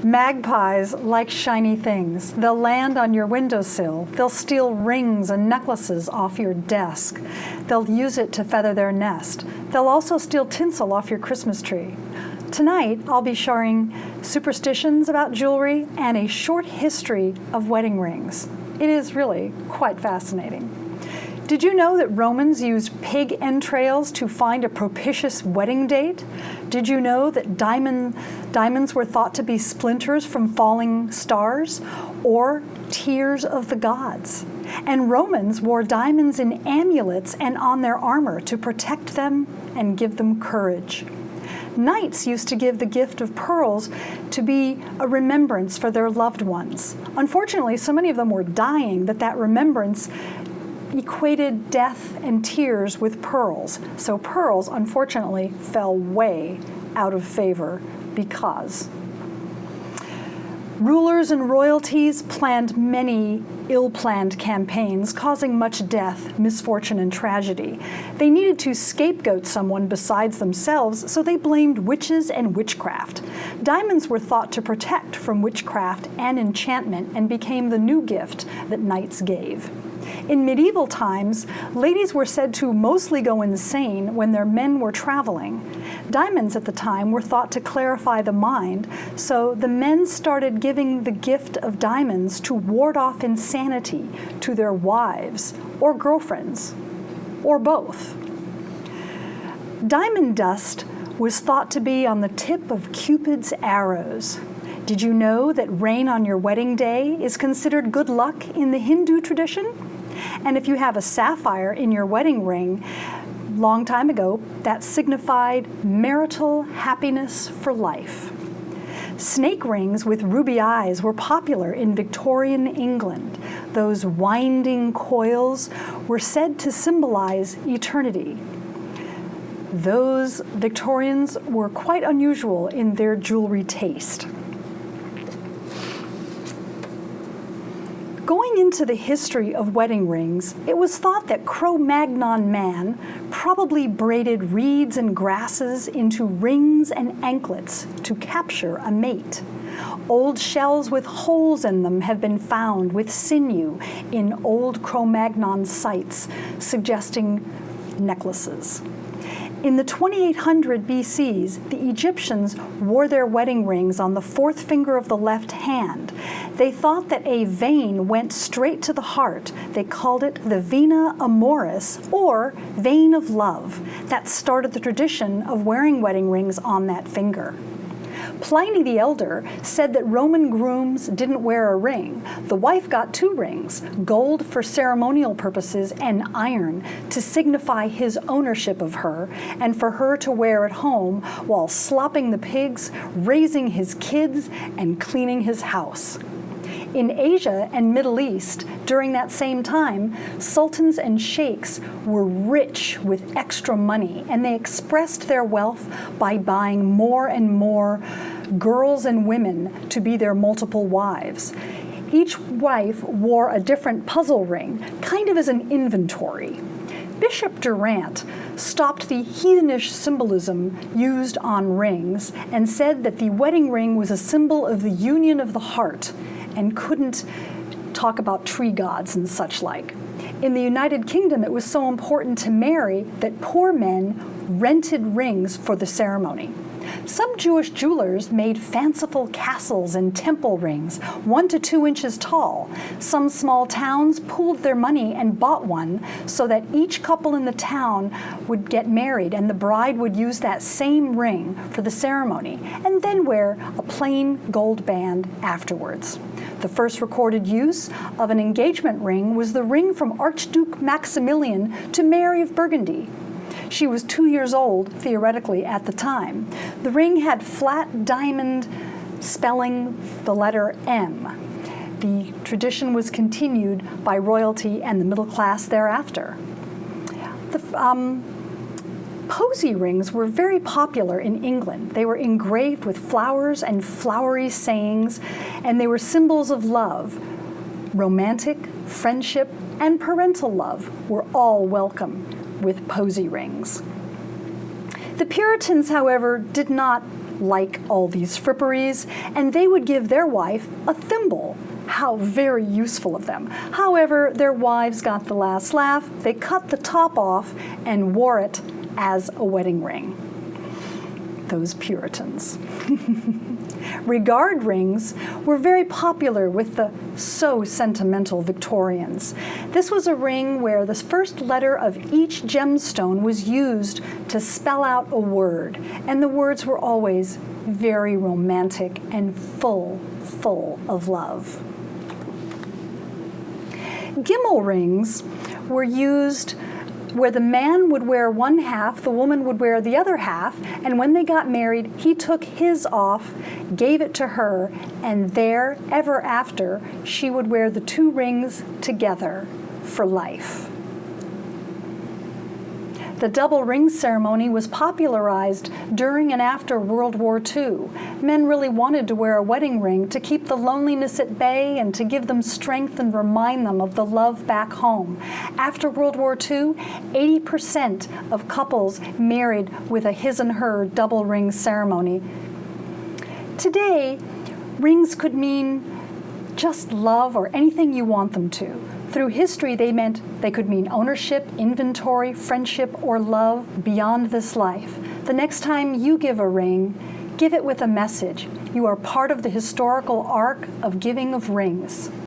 Magpies like shiny things. They'll land on your windowsill. They'll steal rings and necklaces off your desk. They'll use it to feather their nest. They'll also steal tinsel off your Christmas tree. Tonight, I'll be sharing superstitions about jewelry and a short history of wedding rings. It is really quite fascinating. Did you know that Romans used pig entrails to find a propitious wedding date? Did you know that diamonds were thought to be splinters from falling stars or tears of the gods? And Romans wore diamonds in amulets and on their armor to protect them and give them courage. Knights used to give the gift of pearls to be a remembrance for their loved ones. Unfortunately, so many of them were dying that remembrance equated death and tears with pearls. So pearls, unfortunately, fell way out of favor because rulers and royalties planned many ill-planned campaigns, causing much death, misfortune, and tragedy. They needed to scapegoat someone besides themselves, so they blamed witches and witchcraft. Diamonds were thought to protect from witchcraft and enchantment and became the new gift that knights gave. In medieval times, ladies were said to mostly go insane when their men were traveling. Diamonds at the time were thought to clarify the mind, so the men started giving the gift of diamonds to ward off insanity to their wives or girlfriends, or both. Diamond dust was thought to be on the tip of Cupid's arrows. Did you know that rain on your wedding day is considered good luck in the Hindu tradition? And if you have a sapphire in your wedding ring, long time ago, that signified marital happiness for life. Snake rings with ruby eyes were popular in Victorian England. Those winding coils were said to symbolize eternity. Those Victorians were quite unusual in their jewelry taste. Going into the history of wedding rings, it was thought that Cro-Magnon man probably braided reeds and grasses into rings and anklets to capture a mate. Old shells with holes in them have been found with sinew in old Cro-Magnon sites, suggesting necklaces. In the 2800 BCs, the Egyptians wore their wedding rings on the fourth finger of the left hand. They thought that a vein went straight to the heart. They called it the vena amoris, or vein of love. That started the tradition of wearing wedding rings on that finger. Pliny the Elder said that Roman grooms didn't wear a ring. The wife got 2 rings, gold for ceremonial purposes and iron to signify his ownership of her, and for her to wear at home while slopping the pigs, raising his kids, and cleaning his house. In Asia and Middle East, during that same time, sultans and sheikhs were rich with extra money, and they expressed their wealth by buying more and more girls and women to be their multiple wives. Each wife wore a different puzzle ring, kind of as an inventory. Bishop Durant stopped the heathenish symbolism used on rings and said that the wedding ring was a symbol of the union of the heart, and couldn't talk about tree gods and such like. In the United Kingdom, it was so important to marry that poor men rented rings for the ceremony. Some Jewish jewelers made fanciful castles and temple rings, 1 to 2 inches tall. Some small towns pooled their money and bought one so that each couple in the town would get married and the bride would use that same ring for the ceremony and then wear a plain gold band afterwards. The first recorded use of an engagement ring was the ring from Archduke Maximilian to Mary of Burgundy. She was 2 years old, theoretically, at the time. The ring had flat diamond spelling the letter M. The tradition was continued by royalty and the middle class thereafter. The posy rings were very popular in England. They were engraved with flowers and flowery sayings, and they were symbols of love. Romantic, friendship, and parental love were all welcome with posy rings. The Puritans, however, did not like all these fripperies, and they would give their wife a thimble. How very useful of them. However, their wives got the last laugh. They cut the top off and wore it as a wedding ring. Those Puritans. Regard rings were very popular with the so sentimental Victorians. This was a ring where the first letter of each gemstone was used to spell out a word, and the words were always very romantic and full of love. Gimel rings were used where the man would wear one half, the woman would wear the other half, and when they got married, he took his off, gave it to her, and there, ever after, she would wear the two rings together for life. The double ring ceremony was popularized during and after World War II. Men really wanted to wear a wedding ring to keep the loneliness at bay and to give them strength and remind them of the love back home. After World War II, 80% of couples married with a his and her double ring ceremony. Today, rings could mean just love or anything you want them to. Through history, they could mean ownership, inventory, friendship, or love beyond this life. The next time you give a ring, give it with a message. You are part of the historical arc of giving of rings.